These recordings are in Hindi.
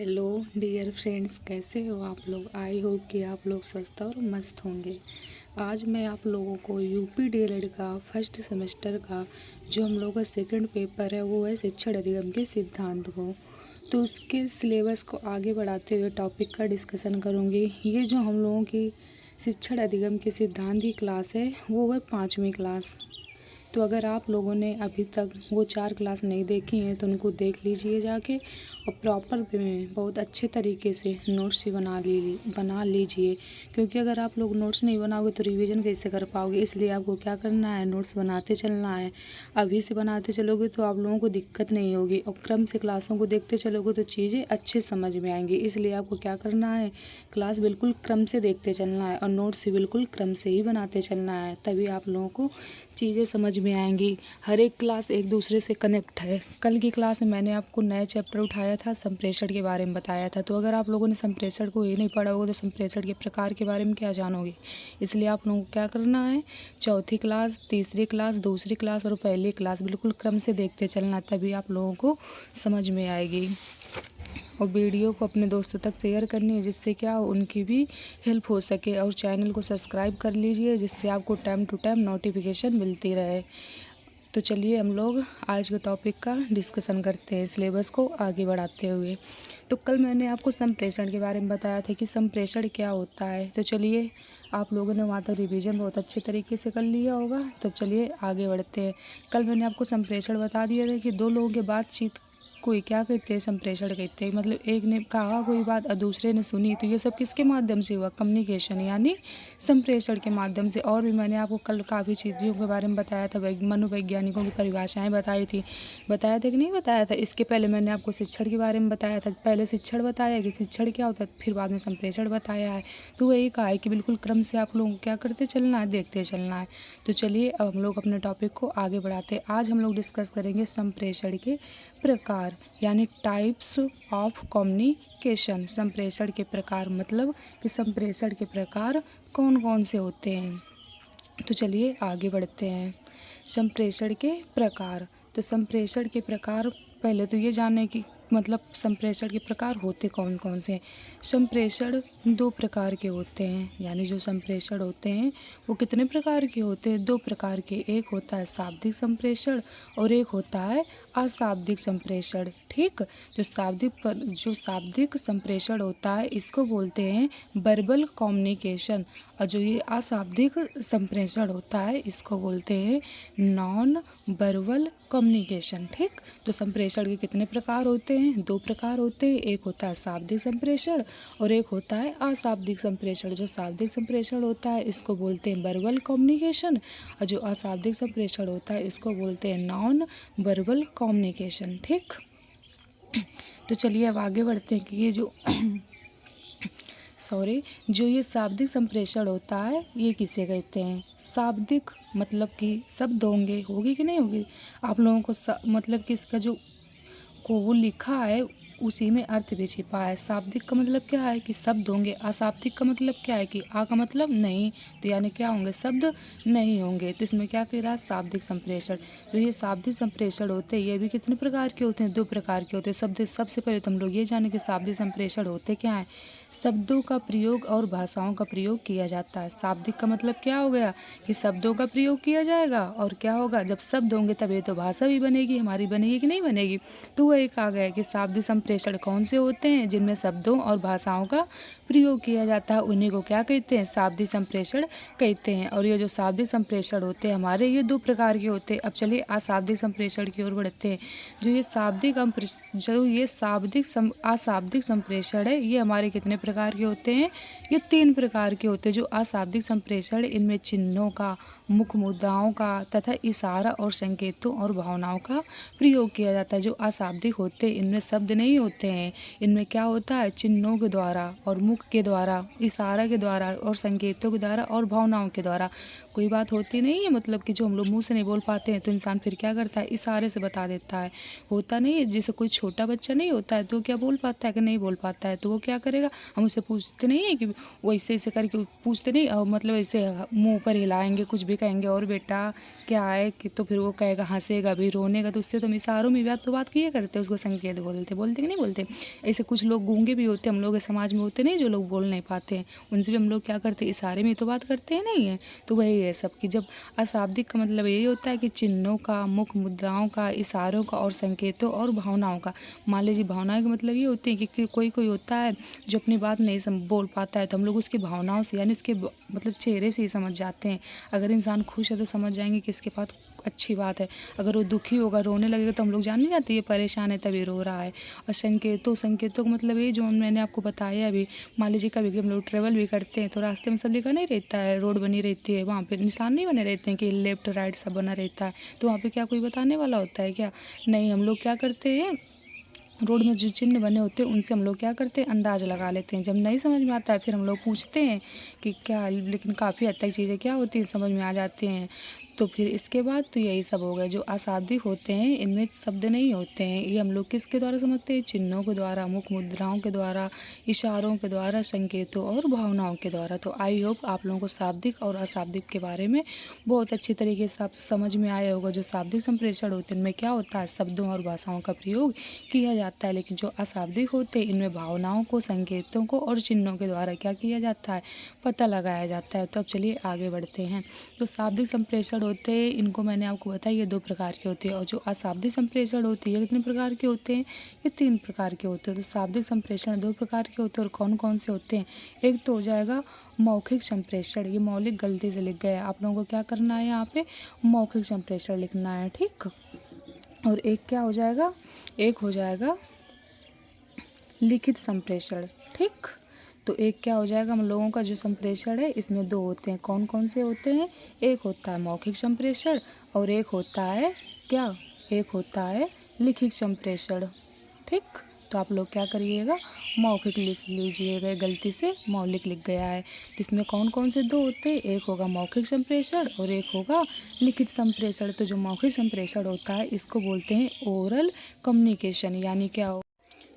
हेलो डियर फ्रेंड्स, कैसे हो आप लोग। आई होप कि आप लोग स्वस्थ और मस्त होंगे। आज मैं आप लोगों को यूपी डीएलएड का फर्स्ट सेमेस्टर का जो हम लोगों का सेकंड पेपर है वो है शिक्षण अधिगम के सिद्धांत को, तो उसके सिलेबस को आगे बढ़ाते हुए टॉपिक का डिस्कशन करूँगी। ये जो हम लोगों की शिक्षण अधिगम के सिद्धांत की क्लास है वो है 5वीं क्लास। तो अगर आप लोगों ने अभी तक वो 4 क्लास नहीं देखी हैं तो उनको देख लीजिए जाके, और प्रॉपर वे में बहुत अच्छे तरीके से नोट्स भी बना लीजिए, क्योंकि अगर आप लोग नोट्स नहीं बनाओगे तो रिवीजन कैसे कर पाओगे। इसलिए आपको क्या करना है, नोट्स बनाते चलना है। अभी से बनाते चलोगे तो आप लोगों को दिक्कत नहीं होगी, और क्रम से क्लासों को देखते चलोगे तो चीज़ें अच्छे समझ में आएंगी। इसलिए आपको क्या करना है, क्लास बिल्कुल क्रम से देखते चलना है और नोट्स भी बिल्कुल क्रम से ही बनाते चलना है, तभी आप लोगों को चीज़ें समझ में आएंगी। हर एक क्लास एक दूसरे से कनेक्ट है। कल की क्लास में मैंने आपको नया चैप्टर उठाया था, संप्रेषण के बारे में बताया था। तो अगर आप लोगों ने संप्रेषण को ये नहीं पढ़ा होगा तो संप्रेषण के प्रकार के बारे में क्या जानोगे। इसलिए आप लोगों को क्या करना है, चौथी क्लास, तीसरी क्लास, दूसरी क्लास और पहली क्लास बिल्कुल क्रम से देखते चलना, तभी आप लोगों को समझ में आएगी। और वीडियो को अपने दोस्तों तक शेयर करनी है, जिससे क्या उनकी भी हेल्प हो सके। और चैनल को सब्सक्राइब कर लीजिए, जिससे आपको टाइम टू टाइम नोटिफिकेशन मिलती रहे। तो चलिए हम लोग आज के टॉपिक का डिस्कशन करते हैं, सिलेबस को आगे बढ़ाते हुए। तो कल मैंने आपको संप्रेषण के बारे में बताया था कि संप्रेषण क्या होता है। तो चलिए, आप लोगों ने वहाँ तक रिवीजन बहुत अच्छे तरीके से कर लिया होगा। तो चलिए आगे बढ़ते हैं। कल मैंने आपको संप्रेषण बता दिया था कि दो लोगों के बातचीत कोई क्या कहते हैं, संप्रेषण कहते हैं। मतलब एक ने कहा कोई बात और दूसरे ने सुनी, तो ये सब किसके माध्यम से हुआ, कम्युनिकेशन यानी संप्रेषण के माध्यम से। और भी मैंने आपको कल काफ़ी चीज़ों के बारे में बताया था, मनोवैज्ञानिकों की परिभाषाएं बताई थी। बताया था कि नहीं बताया था। इसके पहले मैंने आपको शिक्षण के बारे में बताया था। पहले शिक्षण बताया कि शिक्षण क्या होता है, फिर बाद में संप्रेषण बताया है। तो वही कहा है कि बिल्कुल क्रम से आप लोगों को क्या करते चलना है, देखते चलना है। तो चलिए अब हम लोग अपने टॉपिक को आगे बढ़ाते हैं। आज हम लोग डिस्कस करेंगे संप्रेषण के प्रकार यानी टाइप्स ऑफ कम्युनिकेशन। संप्रेषण के प्रकार मतलब कि संप्रेषण के प्रकार कौन कौन से होते हैं। तो चलिए आगे बढ़ते हैं। संप्रेषण के प्रकार, तो संप्रेषण के प्रकार पहले तो ये जाने कि मतलब संप्रेषण के प्रकार होते कौन कौन से हैं। संप्रेषण दो प्रकार के होते हैं, यानी जो संप्रेषण होते हैं वो कितने प्रकार के होते हैं, दो प्रकार के। एक होता है शाब्दिक संप्रेषण और एक होता है अशाब्दिक संप्रेषण। ठीक, जो शाब्दिक संप्रेषण होता है इसको बोलते हैं वर्बल कम्युनिकेशन, और जो ये अशाब्दिक संप्रेषण होता है इसको बोलते हैं नॉन वर्बल कम्युनिकेशन। ठीक, तो संप्रेषण के कितने प्रकार होते हैं, दो प्रकार होते हैं। एक होता है शाब्दिक संप्रेषण और एक होता है अशाब्दिक संप्रेषण। जो शाब्दिक संप्रेषण होता है इसको बोलते हैं वर्बल कम्युनिकेशन, और जो अशाब्दिक संप्रेषण होता है इसको बोलते हैं नॉन वर्बल कम्युनिकेशन। ठीक, तो चलिए अब आगे बढ़ते हैं कि ये जो ये शाब्दिक संप्रेषण होता है ये किसे कहते हैं। शाब्दिक मतलब कि शब्द होगी कि नहीं होगी। आप लोगों को मतलब कि इसका जो को वो लिखा है उसी में अर्थ भी छिपा है। शाब्दिक का मतलब क्या है कि शब्द होंगे, अशाब्दिक का मतलब क्या है कि आ का मतलब नहीं, तो यानी क्या होंगे, शब्द नहीं होंगे। तो इसमें क्या कह रहा है, शाब्दिक संप्रेषण। जो ये शाब्दिक संप्रेषण होते हैं ये भी कितने प्रकार के होते हैं, दो प्रकार के होते हैं। सबसे पहले तो हम लोग ये जाने कि शाब्दिक संप्रेषण होते क्या है। शब्दों का प्रयोग और भाषाओं का प्रयोग किया जाता है। शाब्दिक का मतलब क्या हो गया कि शब्दों का प्रयोग किया जाएगा, और क्या होगा, जब शब्द होंगे तभी तो भाषा भी बनेगी, हमारी बनेगी कि नहीं बनेगी। तो वही कहा गया कि शाब्दिक संप्रेषण कौन से होते हैं, जिनमें शब्दों और भाषाओं का प्रयोग किया जाता है, उन्हीं को क्या कहते हैं, शाब्दिक संप्रेषण कहते हैं। और ये जो शाब्दिक संप्रेषण होते हैं हमारे, ये दो प्रकार के होते हैं। अब चलिए अशाब्दिक संप्रेषण की ओर बढ़ते हैं। जो ये अशाब्दिक संप्रेषण है ये हमारे कितने प्रकार के होते हैं, ये 3 प्रकार के होते हैं। जो अशाब्दिक संप्रेषण, इनमें चिन्हों का, मुख्य मुद्राओं का तथा इशारा और संकेतों और भावनाओं का प्रयोग किया जाता है। जो अशाब्दिक होते हैं इनमें शब्द नहीं होते हैं, इनमें क्या होता है, चिन्हों के द्वारा और मुख के द्वारा, इशारा के द्वारा और संकेतों के द्वारा और भावनाओं के द्वारा। कोई बात होती नहीं है, मतलब कि जो हम लोग मुंह से नहीं बोल पाते हैं तो इंसान फिर क्या करता है, इशारे से बता देता है। होता नहीं है, जैसे कोई छोटा बच्चा नहीं होता है तो क्या बोल पाता है कि नहीं बोल पाता है, तो वो क्या करेगा, हम उससे पूछते नहीं है कि वो ऐसे ऐसे करके पूछते नहीं, और मतलब ऐसे मुंह पर हिलाएंगे, कुछ भी कहेंगे और बेटा क्या है कि, तो फिर वो कहेगा, हंसेगा भी, रोनेगा, तो उससे तो हम इशारों में बात किए करते हैं, उसको संकेत बोलते कि नहीं बोलते, ऐसे कुछ लोग गूंगे भी होते हम लोग के समाज में होते नहीं, जो लोग बोल नहीं पाते हैं, उनसे भी हम लोग क्या करते हैं, इशारे में तो बात करते हैं नहीं है। तो वही है सब कि जब अशाब्दिक का मतलब यही होता है कि चिन्हों का, मुख मुद्राओं का, इशारों का और संकेतों और भावनाओं का। मान लीजिए भावनाएं का मतलब ये होती है कि कोई कोई होता है जो अपनी बात नहीं बोल पाता है, तो हम लोग उसकी भावनाओं से यानी उसके मतलब चेहरे से ही समझ जाते हैं। अगर इंसान खुश है तो समझ जाएंगे कि इसके पास अच्छी बात है, अगर वो दुखी होगा, रोने लगेगा, तो हम लोग जान नहीं जाते ये परेशान है तभी रो रहा है। और संकेतों का मतलब ये जो मैंने आपको बताया अभी, मान लीजिए कभी हम लोग ट्रेवल भी करते हैं तो रास्ते में सब लिखा नहीं रहता है, रोड बनी रहती है, वहाँ पे निशान नहीं बने रहते हैं कि लेफ्ट राइट सब बना रहता है, तो वहाँ पे क्या कोई बताने वाला होता है क्या? नहीं, हम लोग क्या करते हैं, रोड में जो चिन्ह बने होते हैं उनसे हम लोग क्या करते हैं, अंदाज़ लगा लेते हैं। जब नहीं समझ में आता है फिर हम लोग पूछते हैं कि क्या, लेकिन काफ़ी हद तक चीज़ें क्या होती हैं, समझ में आ जाती हैं। तो फिर इसके बाद तो यही सब हो गया। जो अशाब्दिक होते हैं इनमें शब्द नहीं होते हैं, ये हम लोग किसके द्वारा समझते हैं, चिन्हों के द्वारा, मुख मुद्राओं के द्वारा, इशारों के द्वारा, संकेतों और भावनाओं के द्वारा। तो आई होप आप लोगों को शाब्दिक और अशाब्दिक के बारे में बहुत अच्छी तरीके से आप समझ में आया होगा। जो शाब्दिक संप्रेषण होते हैं इनमें क्या होता है, शब्दों और भाषाओं का प्रयोग किया जाता है, लेकिन जो अशाब्दिक होते हैं इनमें भावनाओं को, संकेतों को और चिन्हों के द्वारा क्या किया जाता है, पता लगाया जाता है। तो अब चलिए आगे बढ़ते हैं। जो शाब्दिक संप्रेषण होते हैं इनको मैंने आपको बताया ये 2 प्रकार के होते हैं, और जो अशाब्दिक संप्रेषण होती है कितने प्रकार के होते हैं, ये 3 प्रकार के होते हैं। तो शाब्दिक संप्रेषण 2 प्रकार के होते हैं, और कौन कौन से होते हैं, एक तो हो जाएगा मौखिक संप्रेषण, ये मौलिक गलती से लिख गया, आप लोगों को क्या करना है, यहाँ पे मौखिक संप्रेषण लिखना है, ठीक। और एक क्या हो जाएगा, एक हो जाएगा लिखित संप्रेषण, ठीक। तो एक क्या हो जाएगा, हम लोगों का जो संप्रेषण है इसमें 2 होते हैं, कौन कौन से होते हैं, एक होता है मौखिक संप्रेषण और एक होता है क्या, एक होता है लिखित संप्रेषण, ठीक। तो आप लोग क्या करिएगा, मौखिक लिख लीजिएगा, गलती से मौलिक लिख गया है। तो इसमें कौन कौन से 2 होते हैं, एक होगा मौखिक संप्रेषण और एक होगा लिखित संप्रेषण। तो जो मौखिक संप्रेषण होता है इसको बोलते हैं ओरल कम्युनिकेशन, यानी क्या,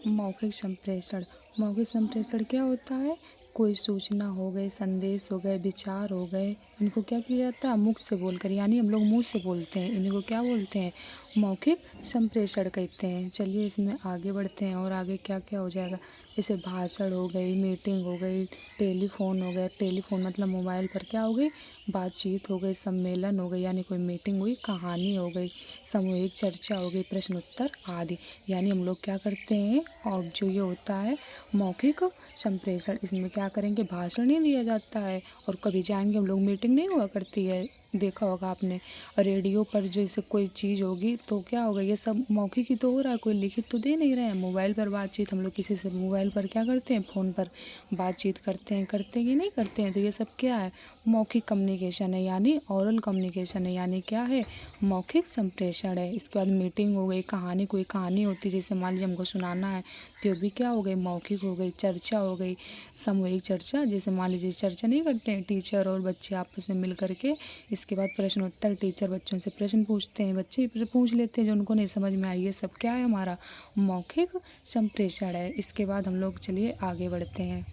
मौखिक संप्रेषण। मौखिक संप्रेषण क्या होता है, कोई सूचना हो गए, संदेश हो गए, विचार हो गए, इनको क्या किया जाता है, मुख से बोलकर, यानी हम लोग मुंह से बोलते हैं, इनको क्या बोलते हैं, मौखिक संप्रेषण कहते हैं। चलिए इसमें आगे बढ़ते हैं, और आगे क्या क्या हो जाएगा, जैसे भाषण हो गई, मीटिंग हो गई, टेलीफोन हो गया, टेलीफोन मतलब मोबाइल पर क्या हो गई, बातचीत हो गई, सम्मेलन हो गई यानी कोई मीटिंग हुई, कहानी हो गई, सामूहिक चर्चा हो गई, प्रश्न उत्तर आदि। यानी हम लोग क्या करते हैं, और जो ये होता है मौखिक संप्रेषण, इसमें क्या करेंगे, भाषण नहीं दिया जाता है, और कभी जाएंगे हम लोग, मीटिंग नहीं हुआ करती है, देखा होगा आपने, रेडियो पर जैसे कोई चीज़ होगी तो क्या होगा, ये सब मौखिक ही तो हो रहा है, कोई लिखित तो दे नहीं रहे हैं। मोबाइल पर बातचीत, हम लोग किसी से मोबाइल पर क्या करते हैं, फ़ोन पर बातचीत करते हैं कि नहीं करते हैं, तो ये सब क्या है, मौखिक कम्युनिकेशन है, यानी ओरल कम्युनिकेशन है, यानी क्या है, मौखिक संप्रेषण है। इसके बाद मीटिंग हो गई, कहानी, कोई कहानी होती है जैसे मान लीजिए हमको सुनाना है, तो भी क्या हो गई, मौखिक हो गई। चर्चा हो गई, सामूहिक चर्चा, जैसे मान लीजिए चर्चा नहीं करते हैं टीचर और बच्चे आपस में मिल करके, इसके बाद प्रश्न उत्तर, टीचर बच्चों से प्रश्न पूछते हैं, बच्चे पूछ लेते हैं जो उनको नहीं समझ में आई, ये सब क्या है, हमारा मौखिक संप्रेषण है। इसके बाद हम लोग चलिए आगे बढ़ते हैं।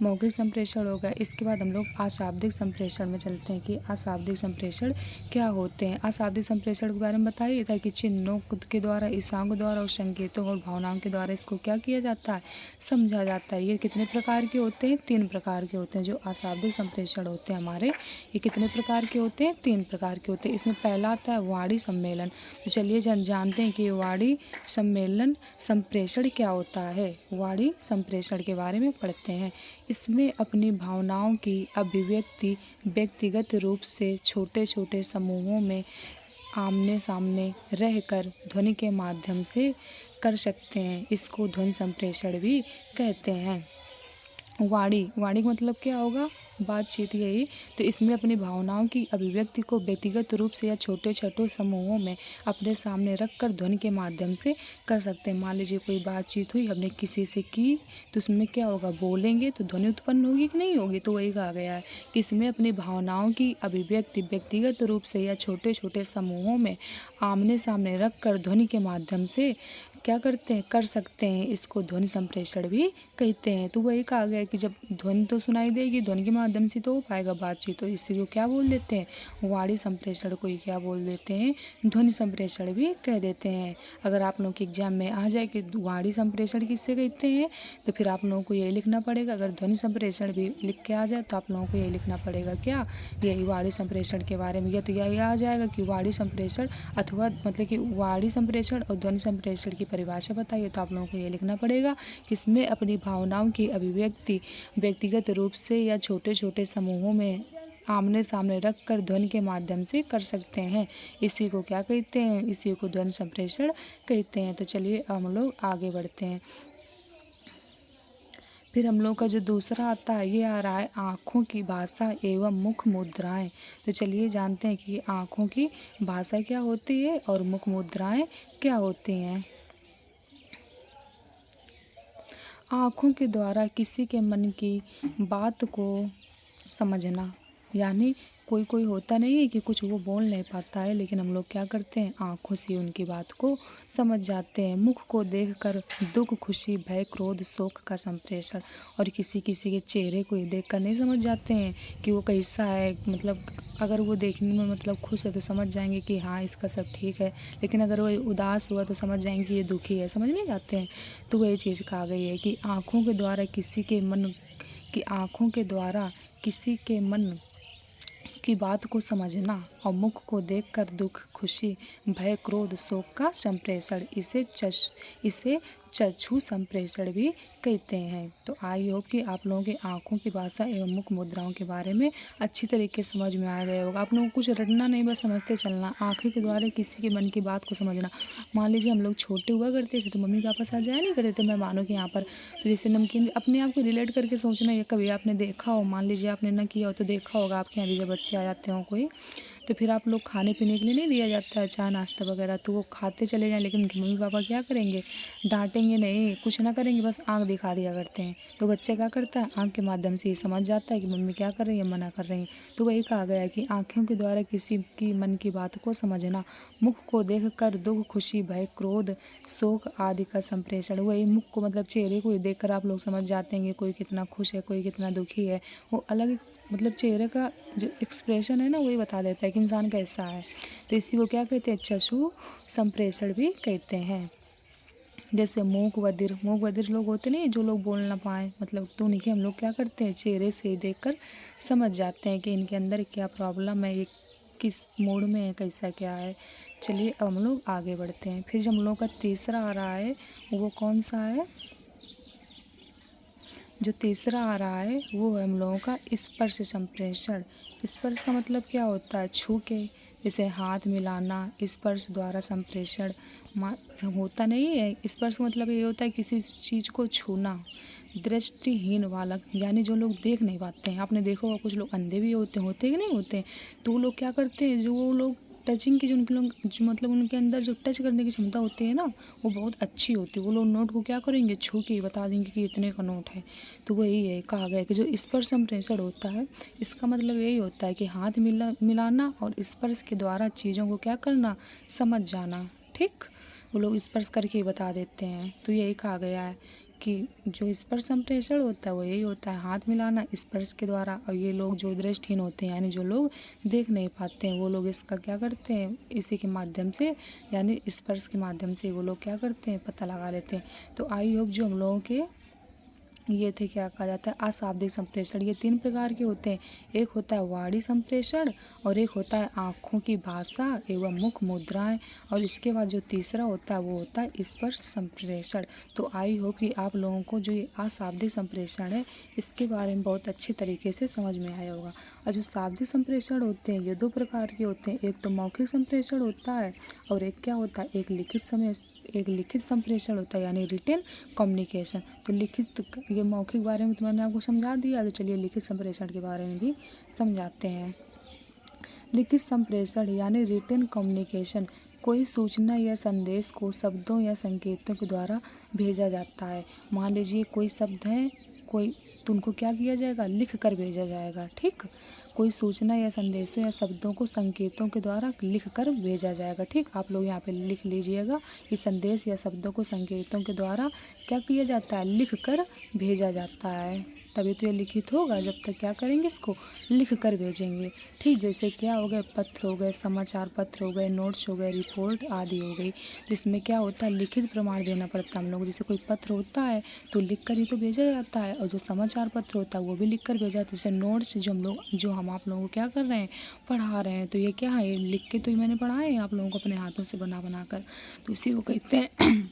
मौखिक संप्रेषण हो गया, इसके बाद हम लोग अशाब्दिक संप्रेषण में चलते हैं कि अशाब्दिक संप्रेषण क्या होते हैं। अशाब्दिक संप्रेषण के बारे में बताइए था कि चिन्हों के द्वारा, इशारों के द्वारा और संकेतों और भावनाओं के द्वारा इसको क्या किया जाता है, समझा जाता है। ये कितने प्रकार के होते हैं, 3 प्रकार के होते हैं। जो अशाब्दिक संप्रेषण होते हैं हमारे, ये कितने प्रकार के होते हैं, 3 प्रकार के होते हैं। इसमें पहला आता है वाणी सम्मेलन। तो चलिए जानते हैं कि वाणी सम्मेलन संप्रेषण क्या होता है। वाणी संप्रेषण के बारे में पढ़ते हैं। इसमें अपनी भावनाओं की अभिव्यक्ति व्यक्तिगत रूप से छोटे छोटे समूहों में आमने सामने रहकर ध्वनि के माध्यम से कर सकते हैं। इसको ध्वनि संप्रेषण भी कहते हैं। वाणी का मतलब क्या होगा, बातचीत, यही। तो इसमें अपनी भावनाओं की अभिव्यक्ति को व्यक्तिगत रूप से या छोटे छोटे समूहों में अपने सामने रखकर ध्वनि के माध्यम से कर सकते हैं। मान लीजिए कोई बातचीत हुई, हमने किसी से की, तो उसमें क्या होगा, बोलेंगे तो ध्वनि उत्पन्न होगी कि नहीं होगी, तो वही कहा गया है कि इसमें अपनी भावनाओं की अभिव्यक्ति व्यक्तिगत रूप से या छोटे छोटे समूहों में आमने सामने रख कर ध्वनि के माध्यम से क्या करते हैं, कर सकते हैं। इसको ध्वनि संप्रेषण भी कहते हैं। तो वही कहा गया कि जब ध्वनि तो सुनाई देगी, ध्वनि के माध्यम से तो हो पाएगा बातचीत, तो इसी को क्या बोल देते हैं, वाणी संप्रेषण को ही क्या बोल देते हैं, ध्वनि संप्रेषण भी कह देते हैं। अगर आप लोगों के एग्जाम में आ जाए कि वाणी संप्रेषण किससे कहते हैं, तो फिर आप लोगों को यही लिखना पड़ेगा। अगर ध्वनि संप्रेषण भी लिख के आ जाए तो आप लोगों को यही लिखना पड़ेगा, क्या, यही वाणी संप्रेषण के बारे में। या तो यही आ जाएगा कि वाणी संप्रेषण अथवा मतलब कि वाणी संप्रेषण और ध्वनि संप्रेषण की परिभाषा बताइए, तो आप लोगों को ये लिखना पड़ेगा कि इसमें अपनी भावनाओं की अभिव्यक्ति व्यक्तिगत रूप से या छोटे छोटे समूहों में आमने सामने रख कर ध्वनि के माध्यम से कर सकते हैं। इसी को क्या कहते हैं, इसी को ध्वनि संप्रेषण कहते हैं। तो चलिए हम लोग आगे बढ़ते हैं। फिर हम लोग का जो दूसरा आता है ये आ रहा है आँखों की भाषा एवं मुख मुद्राएं। तो चलिए जानते हैं कि आँखों की भाषा क्या होती है और मुख मुद्राएं क्या होती हैं। आँखों के द्वारा किसी के मन की बात को समझना, यानी कोई कोई होता नहीं है कि कुछ वो बोल नहीं पाता है, लेकिन हम लोग क्या करते हैं, आँखों से उनकी बात को समझ जाते हैं। मुख को देखकर दुख, खुशी, भय, क्रोध, शोक का संप्रेषण, और किसी किसी के चेहरे को ही देखकर नहीं समझ जाते हैं कि वो कैसा है, मतलब अगर वो देखने में मतलब खुश है तो समझ जाएंगे कि हाँ इसका सब ठीक है, लेकिन अगर वो उदास हुआ तो समझ जाएंगे कि ये दुखी है, समझ नहीं जाते हैं। तो वही चीज़ कहा गई है कि आँखों के द्वारा किसी के मन की आँखों के द्वारा किसी के मन की बात को समझना और मुख को देखकर दुख, खुशी, भय, क्रोध, शोक का संप्रेषण, इसे चक्षु संप्रेषण भी कहते हैं। तो आई होप कि आप लोगों के आँखों की भाषा एवं मुख मुद्राओं के बारे में अच्छी तरीके से समझ में आ गया होगा। आप लोगों को कुछ रटना नहीं, बस समझते चलना। आँखों के द्वारा किसी के मन की बात को समझना। मान लीजिए हम लोग छोटे हुआ करते थे तो मम्मी पापा साथ जाया नहीं करते थे मेहमानों के यहाँ पर, तो जैसे नमकीन अपने आप को रिलेट करके सोचना, ये कभी आपने देखा हो, मान लीजिए आपने ना किया हो तो देखा होगा आपके यहाँ भी जब बच्चे आ जाते हों कोई, तो फिर आप लोग खाने पीने के लिए नहीं दिया जाता है चाय नाश्ता वगैरह, तो वो खाते चले जाएं, लेकिन उनके मम्मी पापा क्या करेंगे, डांटेंगे नहीं, कुछ ना करेंगे, बस आंख दिखा दिया करते हैं। तो बच्चा क्या करता है, आंख के माध्यम से ये समझ जाता है कि मम्मी क्या कर रही है, मना कर रही हैं। तो वही कहा गया है कि आँखों के द्वारा किसी की मन की बात को समझना, मुख को देख कर दुख, खुशी, भय, क्रोध, शोक आदि का संप्रेषण। वही मुख को मतलब चेहरे को ही देख कर आप लोग समझ जाते हैं कि कोई कितना खुश है, कोई कितना दुखी है। वो अलग मतलब चेहरे का जो एक्सप्रेशन है ना वही बता देता है कि इंसान कैसा है। तो इसी को क्या कहते हैं, चक्षु संप्रेषण भी कहते हैं। जैसे मूक बधिर लोग होते नहीं, जो लोग बोल ना पाए, मतलब तो उन्हीं के हम लोग क्या करते हैं, चेहरे से ही देखकर समझ जाते हैं कि इनके अंदर क्या प्रॉब्लम है, ये किस मूड में है, कैसा क्या है। चलिए अब हम लोग आगे बढ़ते हैं। फिर जो हम लोग का तीसरा आ रहा है वो कौन सा है, जो तीसरा आ रहा है वो है हम लोगों का स्पर्श संप्रेषण। स्पर्श का मतलब क्या होता है, छू के, जैसे हाथ मिलाना, स्पर्श द्वारा संप्रेषण होता नहीं है। स्पर्श मतलब ये होता है किसी चीज़ को छूना। दृष्टिहीन बालक, यानी जो लोग देख नहीं पाते हैं, आपने देखा होगा कुछ लोग अंधे भी होते कि नहीं होते, तो वो लोग क्या करते हैं, जो वो लोग टचिंग की जो उनके लोग जो मतलब उनके अंदर जो टच करने की क्षमता होती है ना वो बहुत अच्छी होती है। वो लोग नोट को क्या करेंगे, छू के बता देंगे कि इतने का नोट है। तो वही है, कहा गया है कि जो स्पर्श संप्रेषण होता है इसका मतलब यही होता है कि हाथ मिलाना और स्पर्श के द्वारा चीज़ों को क्या करना, समझ जाना। ठीक, वो लोग स्पर्श करके ही बता देते हैं। तो यही कहा गया है कि जो स्पर्श संप्रेषण होता है वो यही होता है, हाथ मिलाना स्पर्श के द्वारा। और ये लोग जो दृष्टिहीन होते हैं, यानी जो लोग देख नहीं पाते हैं, वो लोग इसका क्या करते हैं, इसी के माध्यम से यानी स्पर्श के माध्यम से वो लोग क्या करते हैं, पता लगा लेते हैं। तो आई होप जो हम लोगों के ये थे, क्या कहा जाता है, अशाब्दिक संप्रेषण। ये 3 प्रकार के होते हैं, एक होता है वाणी संप्रेषण, और एक होता है आँखों की भाषा एवं मुख मुद्राएं, और इसके बाद जो तीसरा होता है वो होता है स्पर्श संप्रेषण। तो आई होप कि आप लोगों को जो ये अशाब्दिक संप्रेषण है इसके बारे में बहुत अच्छे तरीके से समझ में आया होगा। और जो शाब्दिक संप्रेषण होते हैं ये 2 प्रकार के होते हैं, एक तो मौखिक संप्रेषण होता है और एक क्या होता है, एक लिखित संप्रेषण होता है, यानी रिटेन कम्युनिकेशन। तो लिखित, ये मौखिक बारे में तो मैंने आपको समझा दिया, तो चलिए लिखित संप्रेषण के बारे में भी समझाते हैं। लिखित संप्रेषण यानी रिटेन कम्युनिकेशन, कोई सूचना या संदेश को शब्दों या संकेतों के द्वारा भेजा जाता है। मान लीजिए कोई शब्द है, कोई, तो उनको क्या किया जाएगा, लिख कर भेजा जाएगा। ठीक, कोई सूचना या संदेशों या शब्दों को संकेतों के द्वारा लिख कर भेजा जाएगा। ठीक, आप लोग यहाँ पे लिख लीजिएगा कि संदेश या शब्दों को संकेतों के द्वारा क्या किया जाता है, लिख कर भेजा जाता है। तभी तो ये लिखित होगा। जब तक क्या करेंगे, इसको लिख कर भेजेंगे। ठीक, जैसे क्या हो गए, पत्र हो गए, समाचार पत्र हो गए, नोट्स हो गए, रिपोर्ट आदि हो गई। तो इसमें क्या होता है, लिखित प्रमाण देना पड़ता है हम लोग। जैसे कोई पत्र होता है तो लिख कर ही तो भेजा जाता है, और जो समाचार पत्र होता है वो भी लिख कर भेजा जाता है। जैसे नोट्स जो हम आप लोगों को क्या कर रहे हैं, पढ़ा रहे हैं, तो ये क्या है, ये लिख के तो ही मैंने पढ़ाए हैं आप लोगों को अपने हाथों से बना बना कर, तो इसी को कहते हैं।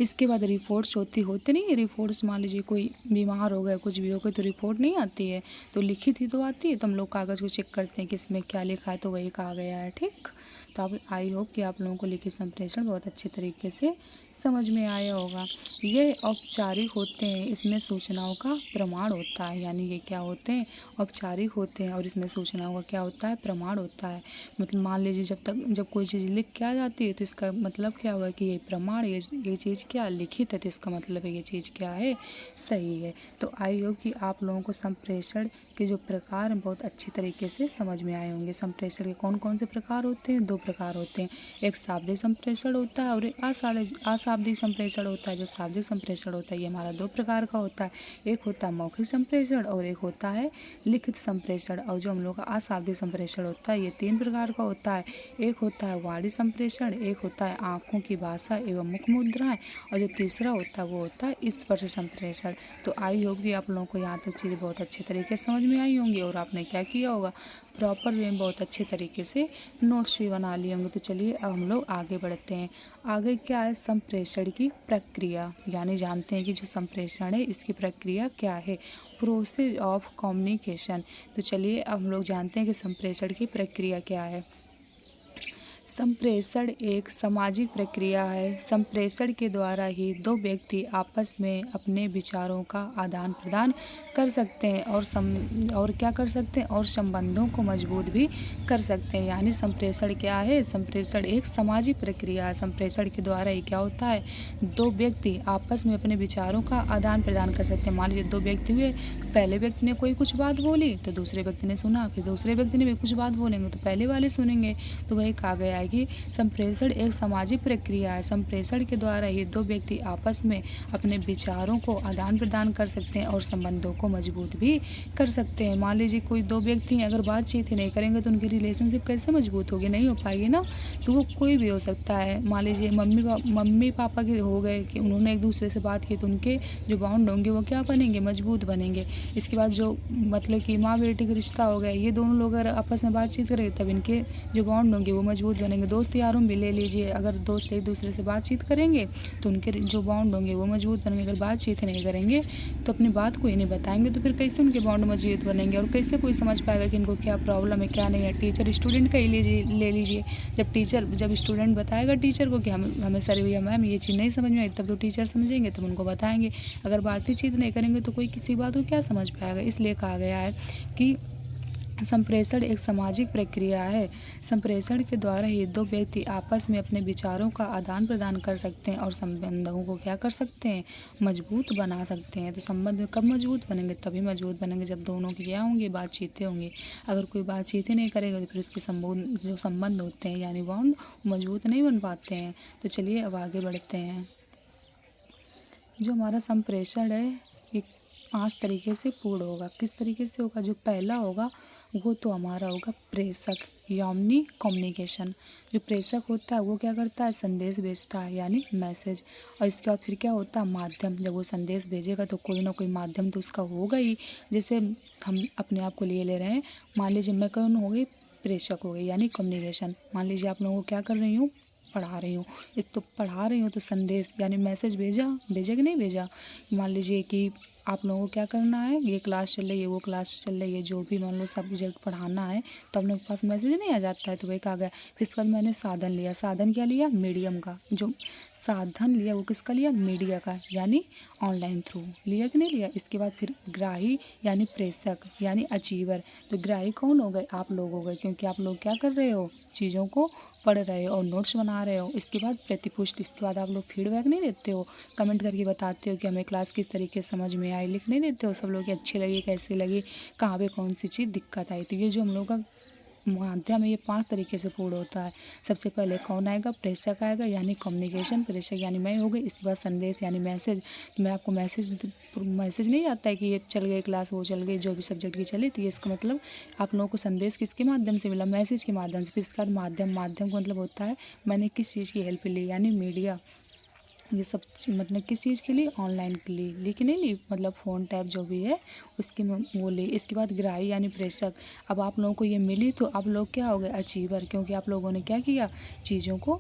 इसके बाद रिपोर्ट्स होते नहीं है, रिपोर्ट्स मान लीजिए कोई बीमार हो गया, कुछ भी हो गया, तो रिपोर्ट नहीं आती है, तो लिखित ही तो आती है। तो हम लोग कागज़ को चेक करते हैं कि इसमें क्या लिखा है, तो वही कहा गया है। ठीक, तो अब आई होप कि आप लोगों को लिखित संप्रेषण बहुत अच्छे तरीके से समझ में आया होगा। ये औपचारिक होते हैं, इसमें सूचनाओं का प्रमाण होता है, यानी ये क्या होते हैं, औपचारिक होते हैं, और इसमें सूचनाओं का क्या होता है, प्रमाण होता है। मतलब मान लीजिए जब कोई चीज़ लिख के आ जाती है तो इसका मतलब क्या हुआ कि ये प्रमाण, ये चीज़ क्या लिखित है, तो इसका मतलब है ये चीज़ क्या है, सही है। तो आई होप कि आप लोगों को संप्रेषण के जो प्रकार हैं बहुत अच्छी तरीके से समझ में आए होंगे। संप्रेषण के कौन कौन से प्रकार होते हैं, 2 प्रकार होते हैं। एक शाब्दिक संप्रेषण होता है और एक अशाब्दिक संप्रेषण होता है। जो शाब्दिक संप्रेषण होता है ये हमारा 2 प्रकार का होता है। एक होता है मौखिक संप्रेषण और एक होता है लिखित संप्रेषण। और जो हम लोग का अशाब्दिक संप्रेषण होता है ये 3 प्रकार का होता है। एक होता है वाणी संप्रेषण, एक होता है आँखों की भाषा एवं मुख मुद्राएं, और जो तीसरा होता है वो होता है स्पर्श संप्रेषण। तो आई होगी आप लोगों को यहाँ तक चीज़ें बहुत अच्छे तरीके से समझ में आई होंगी, और आपने क्या किया होगा, प्रॉपर वे में बहुत अच्छे तरीके से नोट्स भी बना लिए होंगे। तो चलिए अब हम लोग आगे बढ़ते हैं। आगे क्या है, संप्रेषण की प्रक्रिया, यानी जानते हैं कि जो संप्रेषण है इसकी प्रक्रिया क्या है, प्रोसेस ऑफ कम्युनिकेशन। तो चलिए अब हम लोग जानते हैं कि संप्रेषण की प्रक्रिया क्या है। संप्रेषण एक सामाजिक प्रक्रिया है। संप्रेषण के द्वारा ही 2 व्यक्ति आपस में अपने विचारों का आदान प्रदान कर सकते हैं और क्या कर सकते हैं, और संबंधों को मजबूत भी कर सकते हैं। यानी संप्रेषण क्या है, संप्रेषण एक सामाजिक प्रक्रिया है। संप्रेषण के द्वारा ही क्या होता है, 2 व्यक्ति आपस में अपने विचारों का आदान प्रदान कर सकते हैं। मान लीजिए 2 व्यक्ति हुए, तो पहले व्यक्ति ने कोई कुछ बात बोली तो दूसरे व्यक्ति ने सुना, फिर दूसरे व्यक्ति ने भी कुछ बात बोलेंगे तो पहले वाले सुनेंगे। तो वही कहा गया है कि संप्रेषण एक सामाजिक प्रक्रिया है। संप्रेषण के द्वारा ही 2 व्यक्ति आपस में अपने विचारों को आदान प्रदान कर सकते हैं और संबंधों को मजबूत भी कर सकते हैं। मान लीजिए कोई 2 व्यक्ति हैं, अगर बातचीत ही नहीं करेंगे तो उनकी रिलेशनशिप कैसे मजबूत होगी, नहीं हो पाएगी ना। तो वो कोई भी हो सकता है, मान लीजिए मम्मी पापा के हो गए कि उन्होंने एक दूसरे से बात की, तो उनके जो बॉन्ड होंगे वो क्या बनेंगे, मजबूत बनेंगे। इसके बाद जो मतलब कि माँ बेटी का रिश्ता हो गया, ये दोनों लोग अगर आपस में बातचीत करेंगे तब इनके जो बॉन्ड होंगे वो मजबूत बनेंगे। दोस्त यारों में भी ले लीजिए, अगर दोस्त एक दूसरे से बातचीत करेंगे तो उनके जो बॉन्ड होंगे वो मजबूत बनेंगे। अगर बातचीत ही नहीं करेंगे तो अपनी बात को ही नहीं बताएंगे तो फिर कैसे उनके बॉन्ड मजबूत बनेंगे, और कैसे कोई समझ पाएगा कि इनको क्या प्रॉब्लम है क्या नहीं है। टीचर स्टूडेंट का ही ले लीजिए, जब स्टूडेंट बताएगा टीचर को कि हमें सर भैया मैम ये चीज़ नहीं समझ में आई, तब तो टीचर समझेंगे तब उनको बताएंगे। अगर बातचीत नहीं करेंगे तो कोई किसी बात को क्या समझ पाएगा। इसलिए कहा गया है कि संप्रेषण एक सामाजिक प्रक्रिया है। संप्रेषण के द्वारा ही 2 व्यक्ति आपस में अपने विचारों का आदान प्रदान कर सकते हैं और संबंधों को क्या कर सकते हैं, मजबूत बना सकते हैं। तो संबंध कब मजबूत बनेंगे, तभी मजबूत बनेंगे जब दोनों की क्या होंगी, बातचीतें होंगी। अगर कोई बातचीत ही नहीं करेगा तो फिर उसके जो संबंध होते हैं यानी बॉन्ड मजबूत नहीं बन पाते हैं। तो चलिए अब आगे बढ़ते हैं। जो हमारा संप्रेषण है ये 5 तरीके से पूर्ण होगा। किस तरीके से होगा, जो पहला होगा वो तो हमारा होगा प्रेषक यानी कम्युनिकेशन। जो प्रेषक होता है वो क्या करता है, संदेश भेजता है यानी मैसेज। और इसके बाद फिर क्या होता है, माध्यम। जब वो संदेश भेजेगा तो कोई ना कोई माध्यम तो उसका होगा ही। जैसे हम अपने आप को ले रहे हैं, मान लीजिए मैं कौन हो गई, प्रेषक हो गई यानी कम्युनिकेशन। मान लीजिए आप लोगों को क्या कर रही हूँ, पढ़ा रही हूँ। एक तो पढ़ा रही हूँ तो संदेश यानी मैसेज भेजा कि नहीं भेजा। मान लीजिए कि आप लोगों को क्या करना है, ये क्लास चल रही है, वो क्लास चल रही है, जो भी मान लो सब्जेक्ट पढ़ाना है तो आप लोगों के पास मैसेज नहीं आ जाता है, तो वही कहा गया। फिर इसके बाद मैंने साधन लिया, साधन क्या लिया, मीडियम का। जो साधन लिया वो किसका लिया, मीडिया का, यानी ऑनलाइन थ्रू लिया कि नहीं लिया। इसके बाद फिर ग्राही यानी प्रेषक यानी अचीवर। तो ग्राही कौन हो गए, आप लोग हो गए, क्योंकि आप लोग क्या कर रहे हो, चीज़ों को पढ़ रहे हो और नोट्स बना रहे हो। इसके बाद प्रतिपुष्टि, इसके बाद आप लोग फीडबैक नहीं देते हो, कमेंट करके बताते हो कि हमें क्लास किस तरीके से समझ में आई। लिख नहीं देते हो सब लोग कि अच्छी लगी, कैसी लगी, कहाँ पे कौन सी चीज़ दिक्कत आई। तो ये जो हम लोग का माध्यम ये 5 तरीके से पूर्ण होता है। सबसे पहले कौन आएगा? प्रेषक आएगा, यानी कम्युनिकेशन। प्रेषक यानी मैं हो गई। इसके बाद संदेश यानी मैसेज। तो मैं आपको मैसेज नहीं आता है कि ये चल गई क्लास, वो चल गई, जो भी सब्जेक्ट की चली, तो ये इसका मतलब आप लोगों को संदेश किसके माध्यम से मिला? मैसेज के माध्यम से। फिर इसके बाद माध्यम का मतलब होता है मैंने किस चीज़ की हेल्प ली, यानी मीडिया। ये सब मतलब किस चीज़ के लिए? ऑनलाइन के लिए। लेकिन नहीं ली मतलब फ़ोन टैब जो भी है उसके में वो ली। इसके बाद ग्राही यानी प्रेषक। अब आप लोगों को ये मिली तो आप लोग क्या हो गए? अचीवर, क्योंकि आप लोगों ने क्या किया? चीज़ों को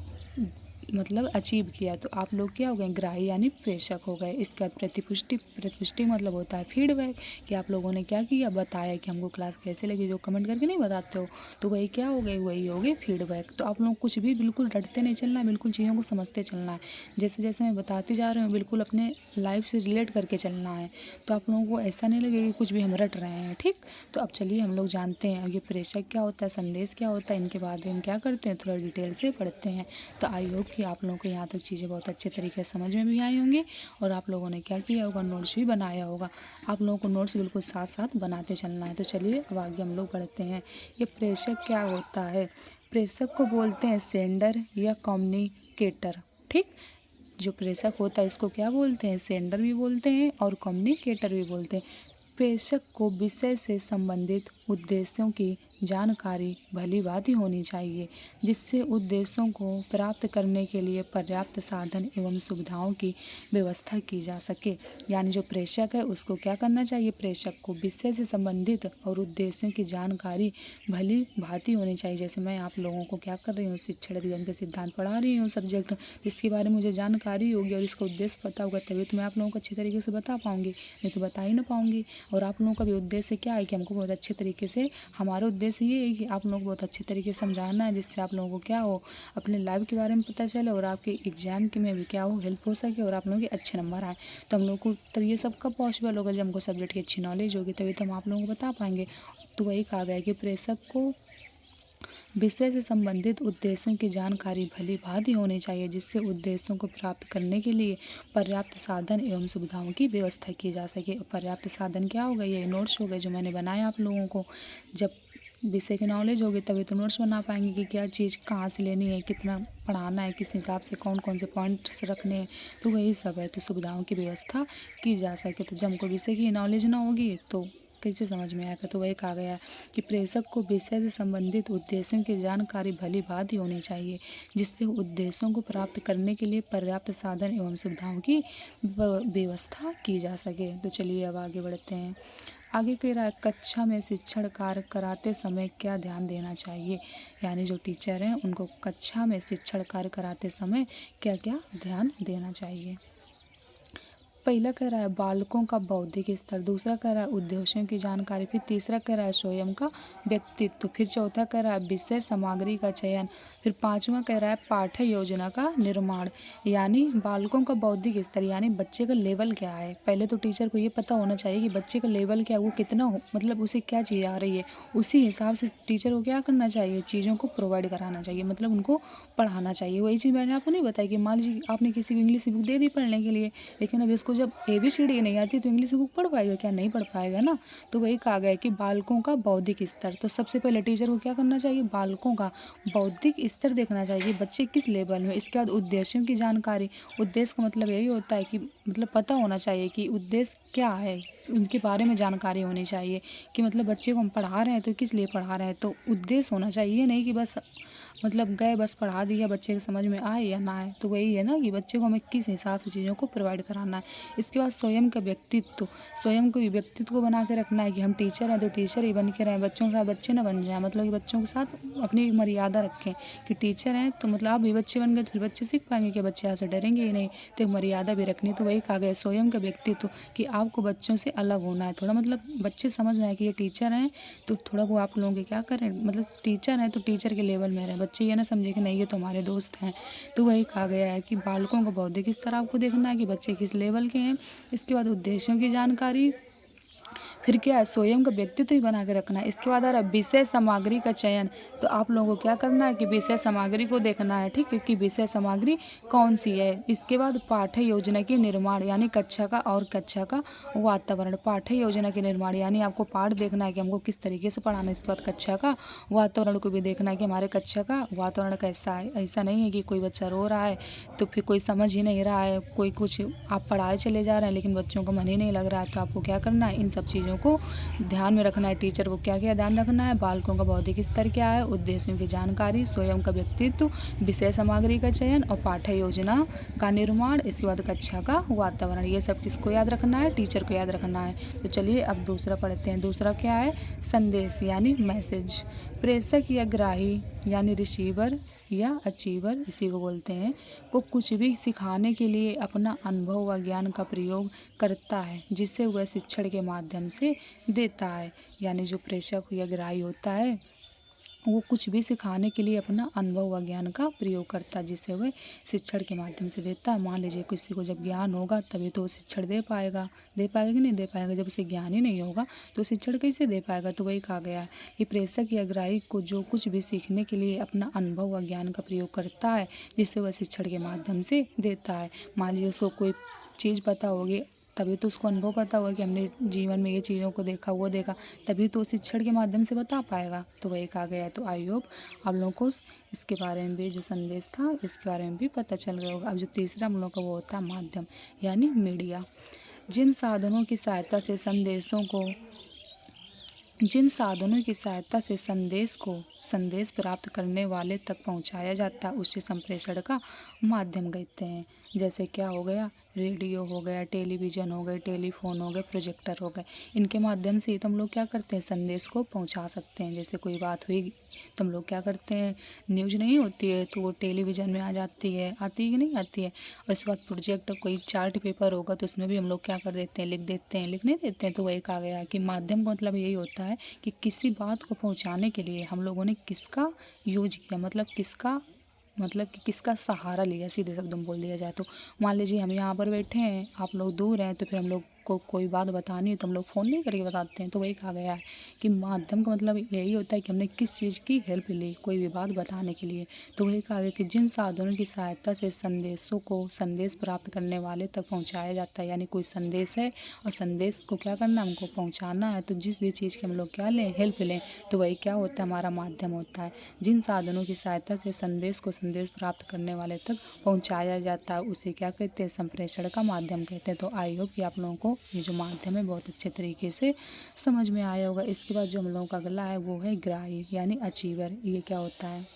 मतलब अचीव किया, तो आप लोग क्या हो गए? ग्राही यानी प्रेषक हो गए। इसके बाद प्रतिपुष्टि मतलब होता है फीडबैक, कि आप लोगों ने क्या किया? बताया कि हमको क्लास कैसे लगी, जो कमेंट करके नहीं बताते हो, तो वही क्या हो गई? वही हो गई फीडबैक। तो आप लोग कुछ भी बिल्कुल रटते नहीं चलना है, बिल्कुल चीज़ों को समझते चलना है। जैसे जैसे मैं बताती जा रही हूँ बिल्कुल अपने लाइफ से रिलेट करके चलना है, तो आप लोगों को ऐसा नहीं लगे कि कुछ भी हम रट रहे हैं। ठीक, तो अब चलिए हम लोग जानते हैं ये प्रेषक क्या होता है, संदेश क्या होता है, इनके बारे में क्या करते हैं, थोड़ा डिटेल से पढ़ते हैं। तो आई होप कि आप लोगों को यहाँ तक चीज़ें बहुत अच्छे तरीके से समझ में भी आई होंगी, और आप लोगों ने क्या किया होगा? नोट्स भी बनाया होगा। आप लोगों को नोट्स बिल्कुल साथ साथ बनाते चलना है। तो चलिए अब आगे हम लोग बढ़ते हैं। ये प्रेषक क्या होता है? प्रेषक को बोलते हैं सेंडर या कम्युनिकेटर। ठीक, जो प्रेषक होता है इसको क्या बोलते हैं? सेंडर भी बोलते हैं और कम्युनिकेटर भी बोलते हैं। प्रेषक को विषय से संबंधित उद्देश्यों की जानकारी भली-भांति होनी चाहिए, जिससे उद्देश्यों को प्राप्त करने के लिए पर्याप्त साधन एवं सुविधाओं की व्यवस्था की जा सके। यानी जो प्रेषक है उसको क्या करना चाहिए? प्रेषक को विषय से संबंधित और उद्देश्यों की जानकारी भली-भांति होनी चाहिए। जैसे मैं आप लोगों को क्या कर रही हूँ? शिक्षण अधिगम के सिद्धांत पढ़ा रही हूँ सब्जेक्ट, जिसके बारे में मुझे जानकारी होगी और इसका उद्देश्य पता होगा, तभी तो मैं आप लोगों को अच्छे तरीके से बता पाऊँगी, नहीं तो बता ही ना पाऊँगी। और आप लोगों का भी उद्देश्य क्या है? कि हमको बहुत अच्छे तरीके से, हमारा उद्देश्य ये है कि आप लोगों को बहुत अच्छे तरीके से समझाना है, जिससे आप लोगों को क्या हो? अपने लाइफ के बारे में पता चले और आपके एग्जाम के में भी क्या हो? हेल्प हो सके और आप लोगों के अच्छे नंबर आए। तो हम लोग को तब ये सब कब पॉसिबल होगा? जब हमको सब्जेक्ट की अच्छी नॉलेज होगी, तभी तो हम आप लोगों को बता पाएंगे। तो वही कहा गया कि प्रेषक को विषय से संबंधित उद्देश्यों की जानकारी भली-भांति होनी चाहिए, जिससे उद्देश्यों को प्राप्त करने के लिए पर्याप्त साधन एवं सुविधाओं की व्यवस्था की जा सके। पर्याप्त साधन क्या हो गए? ये नोट्स हो गए जो मैंने बनाए आप लोगों को। जब विषय की नॉलेज होगी तभी तो नोट्स बना पाएंगे कि क्या चीज़ कहाँ से लेनी है, कितना पढ़ाना है, किस हिसाब से कौन कौन से पॉइंट्स रखने हैं, तो वही सब है। तो सुविधाओं की व्यवस्था की जा सके। तो जब हमको विषय की नॉलेज ना होगी तो कैसे समझ में आएगा? तो वही कहा गया कि प्रेषक को विषय से संबंधित उद्देश्यों की जानकारी भली-भांति होनी चाहिए, जिससे उद्देश्यों को प्राप्त करने के लिए पर्याप्त साधन एवं सुविधाओं की व्यवस्था की जा सके। तो चलिए अब आगे बढ़ते हैं। आगे कह रहा है कक्षा में शिक्षण कार्य कराते समय क्या ध्यान देना चाहिए? यानी जो टीचर हैं उनको कक्षा में शिक्षण कार्य कराते समय क्या क्या ध्यान देना चाहिए? पहला कह रहा है बालकों का बौद्धिक स्तर, दूसरा कह रहा है उद्देश्यों की जानकारी, फिर तीसरा कह रहा है स्वयं का व्यक्तित्व, फिर चौथा कह रहा है विषय सामग्री का चयन, फिर पांचवा कह रहा है पाठ्य योजना का निर्माण। यानी बालकों का बौद्धिक स्तर यानी बच्चे का लेवल क्या है? पहले तो टीचर को ये पता होना चाहिए कि बच्चे का लेवल क्या है, वो कितना हो, मतलब उसे क्या चीज़ आ रही है, उसी हिसाब से टीचर को क्या करना चाहिए? चीज़ों को प्रोवाइड कराना चाहिए, मतलब उनको पढ़ाना चाहिए। वही चीज़ मैंने आपको नहीं बताई कि मान लीजिए आपने किसी को इंग्लिश की बुक दे दी पढ़ने के लिए, लेकिन अब इसको जब ABCD नहीं आती तो इंग्लिश की बुक पढ़ पाएगा क्या? नहीं पढ़ पाएगा ना। तो वही कहा गया है कि बालकों का बौद्धिक स्तर, तो सबसे पहले टीचर को क्या करना चाहिए? बालकों का बौद्धिक स्तर देखना चाहिए, बच्चे किस लेवल में। इसके बाद उद्देश्यों की जानकारी, उद्देश्य का मतलब यही होता है कि मतलब पता होना चाहिए कि उद्देश्य क्या है, उनके बारे में जानकारी होनी चाहिए कि मतलब बच्चे को हम पढ़ा रहे हैं तो किस लिए पढ़ा रहे हैं, तो उद्देश्य होना चाहिए, नहीं कि बस मतलब गए बस पढ़ा दिया, बच्चे के समझ में आए या ना आए। तो वही है ना कि बच्चे को हमें किस हिसाब से चीज़ों को प्रोवाइड कराना है। इसके बाद स्वयं का व्यक्तित्व, स्वयं को व्यक्तित्व को बना के रखना है कि हम टीचर हैं तो टीचर ही बन के रहें, बच्चों के साथ बच्चे ना बन जाएं, मतलब कि बच्चों के साथ अपनी एक मर्यादा रखें कि टीचर हैं तो मतलब आप भी बच्चे बन गए तो फिर बच्चे सीख पाएंगे कि बच्चे आपसे डरेंगे ही नहीं, तो एक मर्यादा भी रखनी है। तो वही कहा गया स्वयं का व्यक्तित्व कि आपको बच्चों से अलग होना है थोड़ा, मतलब बच्चे समझ रहे हैं कि ये टीचर हैं तो थोड़ा वो आप लोगों के क्या करें, मतलब टीचर हैं तो टीचर के लेवल में रहें, बच्चे ये ना समझे कि नहीं ये तो हमारे दोस्त हैं। तो वही कहा गया है कि बालकों का बौद्धिक स्तर आपको देखना है कि बच्चे किस लेवल के हैं। इसके बाद उद्देश्यों की जानकारी, फिर क्या है, स्वयं का व्यक्तित्व ही बना के रखना है। इसके बाद आ रहा है विषय सामग्री का चयन। तो आप लोगों को क्या करना है कि विषय सामग्री को देखना है, ठीक है, कि विषय सामग्री कौन सी है। इसके बाद पाठ्य योजना के निर्माण, यानी कक्षा का और कक्षा का वातावरण। पाठ्य योजना के निर्माण यानी आपको पाठ देखना है कि हमको किस तरीके से पढ़ाना है। इसके बाद कक्षा का वातावरण को भी देखना है कि हमारे कक्षा का वातावरण कैसा है। ऐसा नहीं है कि कोई बच्चा रो रहा है तो फिर कोई समझ ही नहीं रहा है, कोई कुछ आप पढ़ाए चले जा रहे हैं लेकिन बच्चों का मन ही नहीं लग रहा है। तो आपको क्या करना है, इन सब चीज़ों को ध्यान में रखना है। टीचर को क्या क्या ध्यान रखना है, बालकों का बौद्धिक स्तर क्या है, उद्देश्यों की जानकारी, स्वयं का व्यक्तित्व, विषय सामग्री का चयन और पाठ्य योजना का निर्माण। इसके बाद कक्षा का वातावरण। ये सब किसको याद रखना है, टीचर को याद रखना है। तो चलिए अब दूसरा पढ़ते हैं। दूसरा क्या है, संदेश यानी मैसेज। प्रेषक या ग्राही यानी रिसीवर या अचीवर इसी को बोलते हैं, को कुछ भी सिखाने के लिए अपना अनुभव व ज्ञान का प्रयोग करता है जिसे वह शिक्षण के माध्यम से देता है। यानी जो प्रेषक या ग्राही होता है वो कुछ भी सिखाने के लिए अपना अनुभव व ज्ञान का प्रयोग करता है जिसे वह शिक्षण के माध्यम से देता है। मान लीजिए किसी को जब ज्ञान होगा तभी तो वो शिक्षण दे पाएगा कि नहीं दे पाएगा। जब उसे ज्ञान ही नहीं होगा तो शिक्षण कैसे दे पाएगा। तो वही कहा गया है कि प्रेषक या ग्राही को जो कुछ भी सीखने के लिए अपना अनुभव व ज्ञान का प्रयोग करता है जिसे वह शिक्षण के माध्यम से देता है। मान लीजिए उसको कोई चीज़ पता होगी तभी तो उसको अनुभव पता होगा कि हमने जीवन में ये चीज़ों को देखा, वो देखा, तभी तो शिक्षण के माध्यम से बता पाएगा। तो वही कहा गया है। तो आई होप आप लोगों को इसके बारे में भी जो संदेश था इसके बारे में भी पता चल गया होगा। अब जो तीसरा हम लोग का वो होता है माध्यम यानी मीडिया। जिन साधनों की सहायता से संदेश प्राप्त करने वाले तक पहुंचाया जाता है उसे संप्रेषण का माध्यम कहते हैं। जैसे क्या हो गया, रेडियो हो गया, टेलीविज़न हो गए, टेलीफोन हो गए, प्रोजेक्टर हो गए। इनके माध्यम से तो हम लोग क्या करते हैं, संदेश को पहुंचा सकते हैं। जैसे कोई बात हुई तो हम लोग क्या करते हैं, न्यूज़ नहीं होती है तो वो टेलीविज़न में आ जाती है, आती है कि नहीं आती है। और इसके बाद प्रोजेक्ट कोई चार्ट पेपर होगा तो उसमें भी हम लोग क्या कर देते हैं, लिख नहीं देते हैं। तो वही कहा गया है कि माध्यम का मतलब यही होता है कि किसी बात को पहुंचाने के लिए हम लोगों ने किसका यूज किया, मतलब कि किसका सहारा लिया, सीधे शब्दों में बोल दिया जाए तो। मान लीजिए हम यहाँ पर बैठे हैं, आप लोग दूर हैं, तो फिर हम लोग को कोई बात बतानी है तो हम लोग फ़ोन नहीं करके बताते हैं। तो वही कहा गया है कि माध्यम का मतलब यही होता है कि हमने किस चीज़ की हेल्प ली कोई भी बात बताने के लिए। तो वही कहा गया कि जिन साधनों की सहायता से संदेश प्राप्त करने वाले तक पहुँचाया जाता है। यानी कोई संदेश है और संदेश को क्या करना है, हमको पहुँचाना है। तो जिस भी चीज़ की हम लोग क्या लें, हेल्प लें, तो वही क्या होता है, हमारा माध्यम होता है। जिन साधनों की सहायता से संदेश प्राप्त करने वाले तक पहुँचाया जाता है उसे क्या कहते हैं, संप्रेषण का माध्यम कहते हैं। तो आई होप कि आप लोगों को ये जो माध्यम है बहुत अच्छे तरीके से समझ में आया होगा। इसके बाद जो हम लोगों का अगला है वो है ग्राही यानी अचीवर। ये क्या होता है,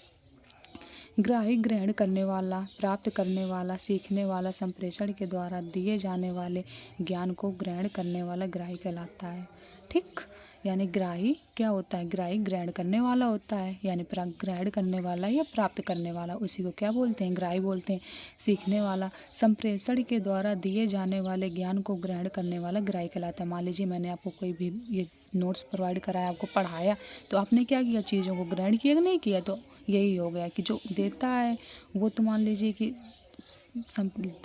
ग्राही ग्रहण करने वाला, प्राप्त करने वाला, सीखने वाला, संप्रेषण के द्वारा दिए जाने वाले ज्ञान को ग्रहण करने वाला ग्राही कहलाता है। ठीक, यानी ग्राही क्या होता है, ग्राही ग्रहण करने वाला होता है, यानी ग्रहण करने वाला या प्राप्त करने वाला, उसी को क्या बोलते हैं, ग्राही बोलते हैं। सीखने वाला, संप्रेषण के द्वारा दिए जाने वाले ज्ञान को ग्रहण करने वाला ग्राही कहलाता है। मान लीजिए मैंने आपको कोई भी ये नोट्स प्रोवाइड कराया, आपको पढ़ाया, तो आपने क्या किया, चीज़ों को ग्रहण किया कि नहीं किया। तो यही हो गया कि जो देता है वो तो मान लीजिए कि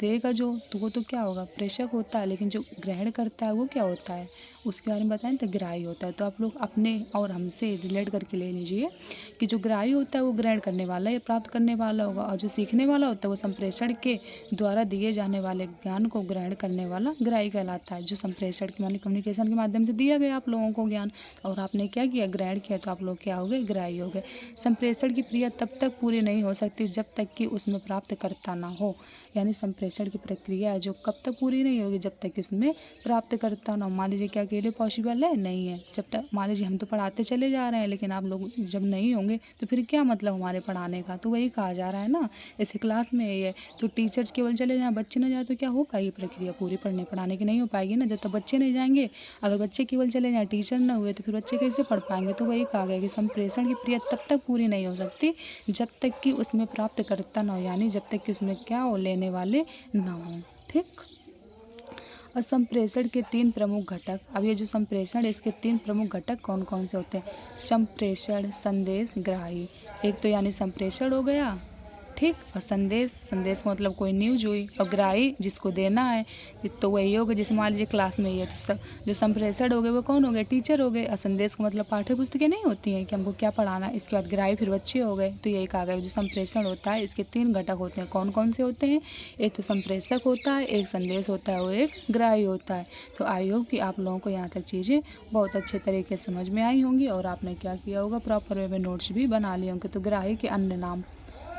देगा जो, तो वो तो क्या होगा, प्रेषक होता है। लेकिन जो ग्रहण करता है वो क्या होता है, उसके बारे में बताएं तो ग्राही होता है। तो आप लोग अपने और हमसे रिलेट करके ले लीजिए कि जो ग्राही होता है वो ग्रहण करने वाला या प्राप्त करने वाला होगा, और जो सीखने वाला होता है वो संप्रेषण के द्वारा दिए जाने वाले ज्ञान को ग्रहण करने वाला ग्राही कहलाता है। जो संप्रेषण के माने कम्युनिकेशन के माध्यम से दिया गया आप लोगों को ज्ञान, और आपने क्या किया, ग्रहण किया, तो आप लोग क्या हो गए, ग्राही हो गए। संप्रेषण की क्रिया तब तक पूरी नहीं हो सकती जब तक कि उसमें प्राप्तकर्ता ना हो। यानी संप्रेषण की प्रक्रिया है जो कब तक पूरी नहीं होगी, जब तक इसमें प्राप्तकर्ता ना हो। मान लीजिए क्या अकेले पॉसिबल है, नहीं है। जब तक मान लीजिए हम तो पढ़ाते चले जा रहे हैं लेकिन आप लोग जब नहीं होंगे तो फिर क्या मतलब हमारे पढ़ाने का। तो वही कहा जा रहा है ना, जैसे क्लास में यही है, तो टीचर्स केवल चले जाएँ, बच्चे न जाए तो क्या हो पाएगी प्रक्रिया पूरी, पढ़ने पढ़ाने की नहीं हो पाएगी ना, जब तक बच्चे नहीं जाएंगे। अगर बच्चे केवल चले जाएँ, टीचर न हुए, तो फिर बच्चे कैसे पढ़ पाएंगे। तो वही कहा गया कि संप्रेषण की क्रिया तब तक पूरी नहीं हो सकती जब तक कि उसमें प्राप्तकर्ता ना हो, यानी जब तक कि उसमें क्या हो, लेने वाले ना हो। ठीक, और संप्रेषण के 3 प्रमुख घटक। अब ये जो संप्रेषण है इसके 3 प्रमुख घटक कौन कौन से होते हैं, संप्रेषण, संदेश, ग्राही। एक तो यानी संप्रेषण हो गया, ठीक। और संदेश, संदेश का मतलब कोई न्यूज हुई। और ग्राही जिसको देना है तो वही होगा, जैसे मान लीजिए क्लास में ही है तो जो संप्रेषण हो गए वो कौन हो गए, टीचर हो गए। और संदेश का मतलब पाठ्य पुस्तकें नहीं होती हैं कि हमको क्या पढ़ाना है। इसके बाद ग्राही फिर बच्चे हो गए। तो यही कहा गया जो संप्रेषण होता है इसके 3 घटक होते हैं। कौन कौन से होते हैं, एक तो संप्रेषक होता है, एक संदेश होता है और एक ग्राही होता है। तो आई होप कि आप लोगों को यहाँ तक चीज़ें बहुत अच्छे तरीके से समझ में आई होंगी और आपने क्या किया होगा, प्रॉपर वे में नोट्स भी बना लिए होंगे। तो ग्राही के अन्य नाम,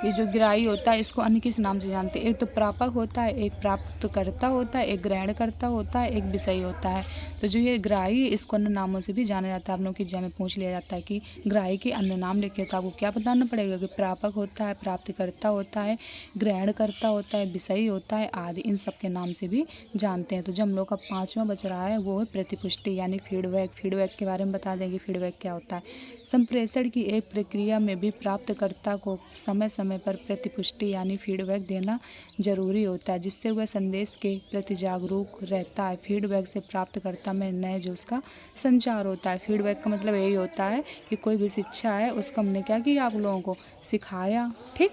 ये जो ग्राही होता है इसको अन्य किस नाम से जानते हैं, एक तो प्रापक होता है, एक प्राप्तकर्ता होता है, एक ग्रहणकर्ता होता है, एक विषयी होता है। तो जो ये ग्राही इसको अन्य नामों से भी जाना जाता है। आप लोग की एग्जाम में पूछ लिया जाता है कि ग्राही के अन्य नाम लिखे, तो आपको क्या बताना पड़ेगा कि प्रापक होता है, प्राप्तकर्ता होता है, ग्रहणकर्ता होता है, विषयी होता है आदि, इन सब के नाम से भी जानते हैं। तो जो हम लोग का 5वां बच रहा है वो है प्रतिपुष्टि यानी फीडबैक। फीडबैक के बारे में बता देंगे फीडबैक क्या होता है। संप्रेषण की एक प्रक्रिया में भी प्राप्तकर्ता को समय समय पर प्रतिपुष्टि यानी फीडबैक देना जरूरी होता है, जिससे वह संदेश के प्रति जागरूक रहता है। फीडबैक से प्राप्तकर्ता में नए जोश का संचार होता है। फीडबैक का मतलब यही होता है कि कोई भी शिक्षा है उसको हमने क्या किया, आप लोगों को सिखाया, ठीक।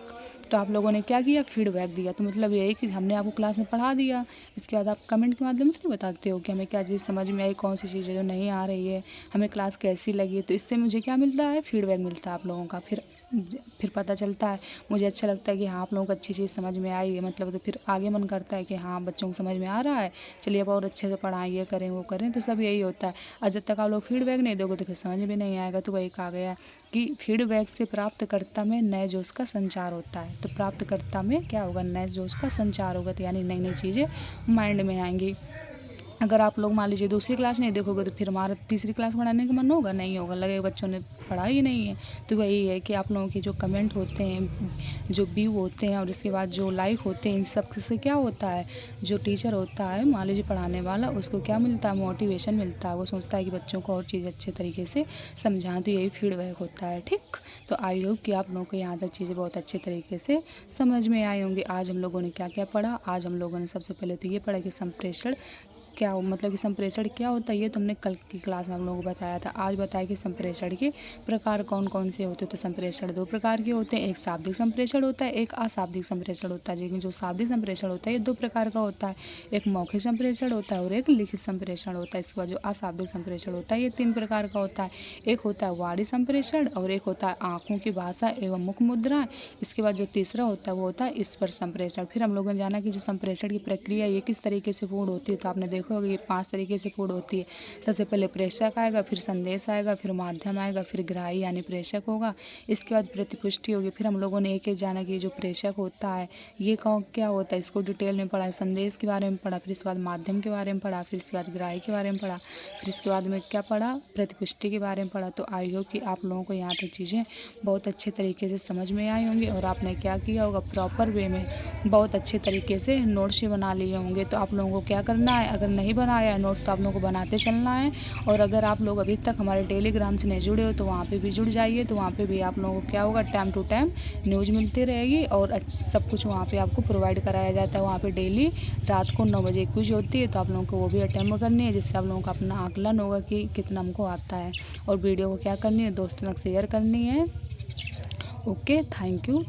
तो आप लोगों ने क्या किया, फीडबैक दिया। तो मतलब यही कि हमने आपको क्लास में पढ़ा दिया, इसके बाद आप कमेंट के माध्यम से बताते हो कि हमें क्या चीज़ समझ में आई, कौन सी चीज़ है जो नहीं आ रही है, हमें क्लास कैसी लगी। तो इससे मुझे क्या मिलता है, फीडबैक मिलता है आप लोगों का। फिर पता चलता है, मुझे अच्छा लगता है कि हाँ आप लोगों को अच्छी चीज़ समझ में आई है, मतलब तो फिर आगे मन करता है कि हाँ बच्चों को समझ में आ रहा है, चलिए अब और अच्छे से पढ़ाएं, ये करें वो करें। तो सब यही होता है। और जब तक आप लोग फीडबैक नहीं दोगे तो फिर समझ में नहीं आएगा। तो वही कहा गया कि फीडबैक से प्राप्तकर्ता में नए जोश का संचार होता है। तो प्राप्तकर्ता में क्या होगा, नए जोश का संचार होगा, तो यानी नई नई चीज़ें माइंड में आएंगी। अगर आप लोग मान लीजिए दूसरी क्लास नहीं देखोगे तो फिर हमारा तीसरी क्लास पढ़ाने का मन होगा, नहीं होगा, लगेगा बच्चों ने पढ़ा ही नहीं है। तो वही है कि आप लोगों के जो कमेंट होते हैं, जो व्यू होते हैं और इसके बाद जो लाइक होते हैं, इन सब से क्या होता है, जो टीचर होता है मान लीजिए पढ़ाने वाला, उसको क्या मिलता है, मोटिवेशन मिलता है। वो सोचता है कि बच्चों को और चीज़ अच्छे तरीके से समझाएं। तो यही फीडबैक होता है, ठीक। तो आई होप कि आप लोगों को यहाँ तक चीज़ें बहुत अच्छे तरीके से समझ में आई होंगी। आज हम लोगों ने क्या क्या पढ़ा, आज हम लोगों ने सबसे पहले तो ये पढ़ा कि संप्रेषण क्या हो, मतलब कि संप्रेषण क्या होता है, ये तुमने कल की क्लास में हम लोगों को बताया था। आज बताया कि संप्रेषण के प्रकार कौन कौन से होते हैं। तो संप्रेषण 2 प्रकार के होते हैं, एक शाब्दिक संप्रेषण होता है, एक अशाब्दिक संप्रेषण होता है। लेकिन जो शाब्दिक संप्रेषण होता है ये 2 प्रकार का होता है, एक मौखिक संप्रेषण होता है और एक लिखित संप्रेषण होता है। इसके बाद जो अशाब्दिक संप्रेषण होता है ये 3 प्रकार का होता है, एक होता है वाणी संप्रेषण और एक होता है आँखों की भाषा एवं मुख मुद्रा। इसके बाद जो तीसरा होता है वो होता है स्पर्श संप्रेषण। फिर हम लोगों ने जाना कि जो संप्रेषण की प्रक्रिया ये किस तरीके से पूर्ण होती है। तो आपने देखा होगा ये 5 तरीके से पूर्ण होती है। सबसे पहले प्रेषक आएगा, फिर संदेश आएगा, फिर माध्यम आएगा, फिर ग्राही यानी प्रेषक होगा, इसके बाद प्रतिपुष्टि होगी। फिर हम लोगों ने एक एक जाना कि जो प्रेषक होता है ये क्या होता है, इसको डिटेल में पढ़ा, संदेश के बारे में पढ़ा, फिर इसके बाद माध्यम के बारे में पढ़ा, फिर इसके बाद ग्राही के बारे में पढ़ा, फिर इसके बाद में क्या पढ़ा, प्रतिपुष्टि के बारे में पढ़ा। तो आई होप कि आप लोगों को यहाँ तक चीज़ें बहुत अच्छे तरीके से समझ में आई होंगी और आपने क्या किया होगा, प्रॉपर वे में बहुत अच्छे तरीके से नोट्स बना लिए होंगे। तो आप लोगों को क्या करना है, अगर नहीं बनाया है नोट्स तो आप लोगों को बनाते चलना है। और अगर आप लोग अभी तक हमारे टेलीग्राम से नहीं जुड़े हो तो वहाँ पे भी जुड़ जाइए। तो वहाँ पे भी आप लोगों को क्या होगा, टाइम टू टाइम न्यूज़ मिलती रहेगी और सब कुछ वहाँ पे आपको प्रोवाइड कराया जाता है। वहाँ पे डेली रात को 9 बजे क्विज होती है, तो आप लोगों को वो भी अटेम्प्ट करनी है, जिससे आप लोगों का अपना आकलन होगा कि कितना हमको आता है। और वीडियो को क्या करनी है, दोस्तों तक शेयर करनी है। Okay, thank you.